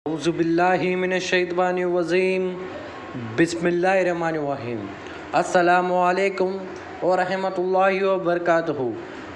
औज़ुबिल्लाहिमिनश्शैतानिर्रजीम बिस्मिल्लाहिर्रहमानिर्रहीम। अस्सलामुअलैकुम व रहमतुल्लाहि व बरकातुहू।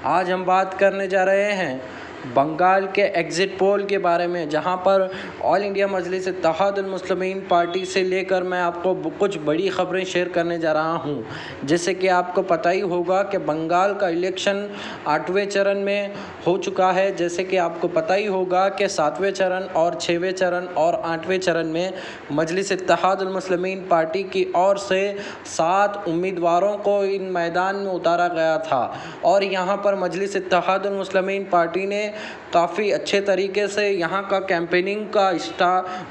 आज हम बात करने जा रहे हैं बंगाल के एग्ज़िट पोल के बारे में, जहां पर ऑल इंडिया मजलिस इत्तेहादुल मुस्लिमीन पार्टी से लेकर मैं आपको कुछ बड़ी ख़बरें शेयर करने जा रहा हूं। जैसे कि आपको पता ही होगा कि बंगाल का इलेक्शन 8वें चरण में हो चुका है। जैसे कि आपको पता ही होगा कि 7वें चरण और 6वें चरण और 8वें चरण में मजलिस इत्तेहादुल मुस्लिमीन पार्टी की ओर से 7 उम्मीदवारों को इन मैदान में उतारा गया था और यहाँ पर मजलिस इत्तेहादुल मुस्लिमीन पार्टी ने काफ़ी अच्छे तरीके से यहाँ का कैंपेनिंग का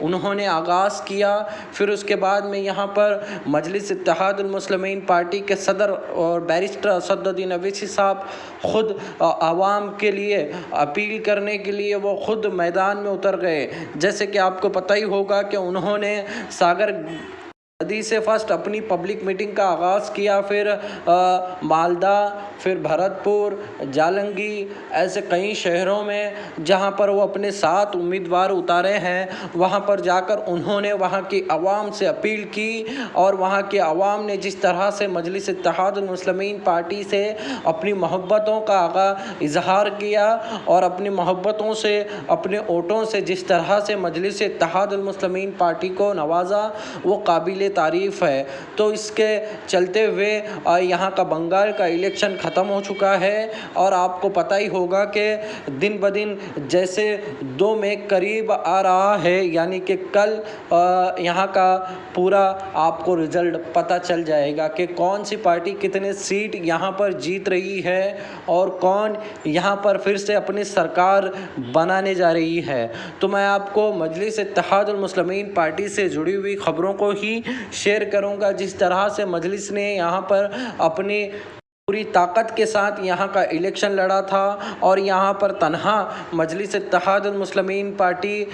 उन्होंने आगाज़ किया। फिर उसके बाद में यहाँ पर मजलिस इत्तेहादुल मुस्लिमीन पार्टी के सदर और बैरिस्टर असदुद्दीन अवैसी साहब ख़ुद आवाम के लिए अपील करने के लिए वो ख़ुद मैदान में उतर गए। जैसे कि आपको पता ही होगा कि उन्होंने सागर नदी से फर्स्ट अपनी पब्लिक मीटिंग का आगाज़ किया, फिर मालदा, फिर भरतपुर, जालंगी, ऐसे कई शहरों में जहां पर वो अपने 7 उम्मीदवार उतारे हैं, वहां पर जाकर उन्होंने वहां की आवाम से अपील की और वहां की आवाम ने जिस तरह से मजलिस इत्तेहादुल मुस्लिमीन पार्टी से अपनी मोहब्बतों का इजहार किया और अपनी मोहब्बतों से, अपने वोटों से जिस तरह से मजलिस इत्तेहादुल मुस्लिमीन पार्टी को नवाजा, वो काबिल तारीफ़ है। तो इसके चलते हुए यहाँ का बंगाल का इलेक्शन ख़त्म हो चुका है और आपको पता ही होगा कि दिन ब दिन जैसे 2 मई करीब आ रहा है, यानी कि कल यहाँ का पूरा आपको रिज़ल्ट पता चल जाएगा कि कौन सी पार्टी कितने सीट यहाँ पर जीत रही है और कौन यहाँ पर फिर से अपनी सरकार बनाने जा रही है। तो मैं आपको मजलिस इत्तेहादुल मुस्लिमीन पार्टी से जुड़ी हुई ख़बरों को ही शेयर करूंगा। जिस तरह से मजलिस ने यहाँ पर अपनी पूरी ताकत के साथ यहाँ का इलेक्शन लड़ा था और यहाँ पर तन्हा मजलिस इत्तेहादुल मुस्लिमीन पार्टी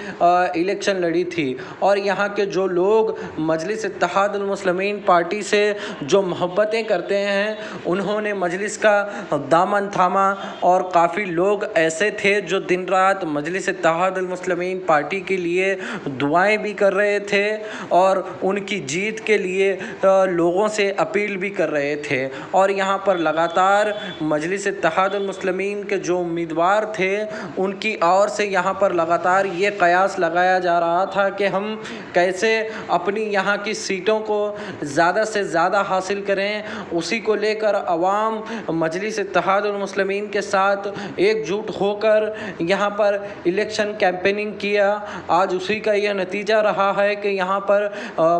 इलेक्शन लड़ी थी और यहाँ के जो लोग मजलिस इत्तेहादुल मुस्लिमीन पार्टी से जो मोहब्बतें करते हैं, उन्होंने मजलिस का दामन थामा और काफ़ी लोग ऐसे थे जो दिन रात मजलिस इत्तेहादुल मुस्लिमीन पार्टी के लिए दुआएं भी कर रहे थे और उनकी जीत के लिए लोगों से अपील भी कर रहे थे। और यहाँ पर लगातार मजलिस इत्तेहादुल मुस्लिमीन के जो उम्मीदवार थे, उनकी ओर से यहाँ पर लगातार ये कयास लगाया जा रहा था कि हम कैसे अपनी यहाँ की सीटों को ज़्यादा से ज़्यादा हासिल करें। उसी को लेकर अवाम मजलिस इत्तेहादुल मुस्लिमीन के साथ एकजुट होकर यहाँ पर इलेक्शन कैंपेनिंग किया। आज उसी का यह नतीजा रहा है कि यहाँ पर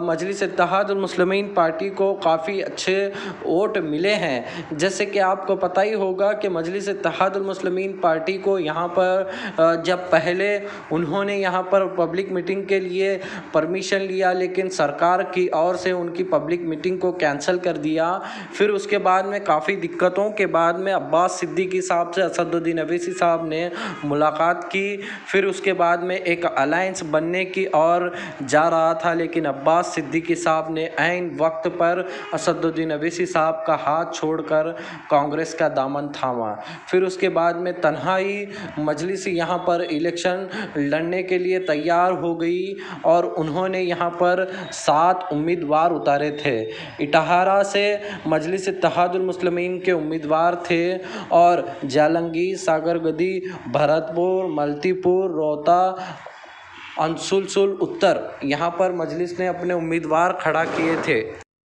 मजलिस इत्तेहादुल मुस्लिमीन पार्टी को काफ़ी अच्छे वोट मिले हैं। जैसे कि आपको पता ही होगा कि मजलिस इत्तेहादुल मुस्लिमीन पार्टी को यहाँ पर जब पहले उन्होंने यहाँ पर पब्लिक मीटिंग के लिए परमिशन लिया, लेकिन सरकार की ओर से उनकी पब्लिक मीटिंग को कैंसिल कर दिया। फिर उसके बाद में काफ़ी दिक्कतों के बाद में अब्बास सिद्दीकी साहब से असदुद्दीन अवैसी साहब ने मुलाकात की। फिर उसके बाद में एक अलायंस बनने की ओर जा रहा था, लेकिन अब्बास सिद्दीकी साहब ने ऐन वक्त पर असदुद्दीन अवैसी साहब का हाथ छोड़कर कांग्रेस का दामन थामा। फिर उसके बाद में तन्हाई मजलिस यहाँ पर इलेक्शन लड़ने के लिए तैयार हो गई और उन्होंने यहाँ पर 7 उम्मीदवार उतारे थे। इटाहरा से मजलिस इत्तेहादुल मुस्लिमीन के उम्मीदवार थे और जालंगी, सागरगदी, भरतपुर, मल्टीपुर, रोहता, अंसुलसुल उत्तर यहाँ पर मजलिस ने अपने उम्मीदवार खड़ा किए थे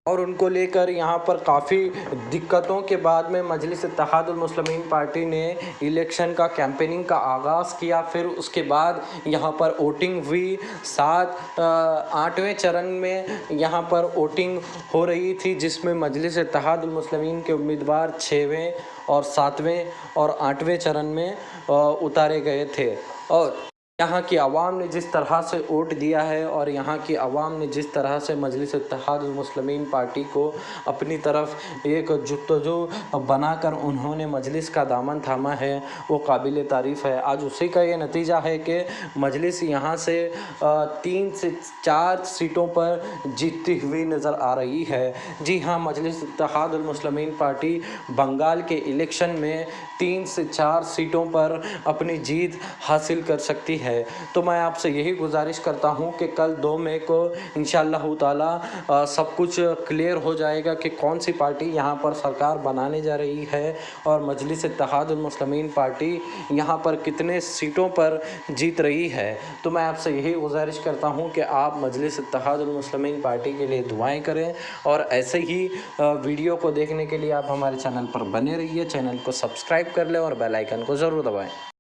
और उनको लेकर यहाँ पर काफ़ी दिक्कतों के बाद में मजलिस इत्तेहादुल मुस्लिमीन पार्टी ने इलेक्शन का कैंपेनिंग का आगाज़ किया। फिर उसके बाद यहाँ पर वोटिंग हुई। 8वें चरण में यहाँ पर वोटिंग हो रही थी, जिसमें मजलिस इत्तेहादुल मुस्लिमीन के उम्मीदवार 6वें और 7वें और 8वें चरण में उतारे गए थे। और यहाँ की आवाम ने जिस तरह से वोट दिया है और यहाँ की आवाम ने जिस तरह से मजलिस इत्तेहादुल मुस्लिमीन पार्टी को अपनी तरफ एक जुत्तजू बनाकर उन्होंने मजलिस का दामन थामा है, वो काबिल तारीफ़ है। आज उसी का ये नतीजा है कि मजलिस यहाँ से 3 से 4 सीटों पर जीतती हुई नज़र आ रही है। जी हाँ, मजलिस इत्तेहादुल मुस्लिमीन पार्टी बंगाल के इलेक्शन में 3 से 4 सीटों पर अपनी जीत हासिल कर सकती है। है। तो मैं आपसे यही गुजारिश करता हूँ कि कल 2 मई को इंशाअल्लाह ताला सब कुछ क्लियर हो जाएगा कि कौन सी पार्टी यहाँ पर सरकार बनाने जा रही है और मजलिस इत्तेहादुल मुस्लिमीन पार्टी यहाँ पर कितने सीटों पर जीत रही है। तो मैं आपसे यही गुजारिश करता हूँ कि आप मजलिस इत्तेहादुल मुस्लिमीन पार्टी के लिए दुआएं करें और ऐसे ही वीडियो को देखने के लिए आप हमारे चैनल पर बने रहिए। चैनल को सब्सक्राइब कर लें और बेल आइकन को ज़रूर दबाएं।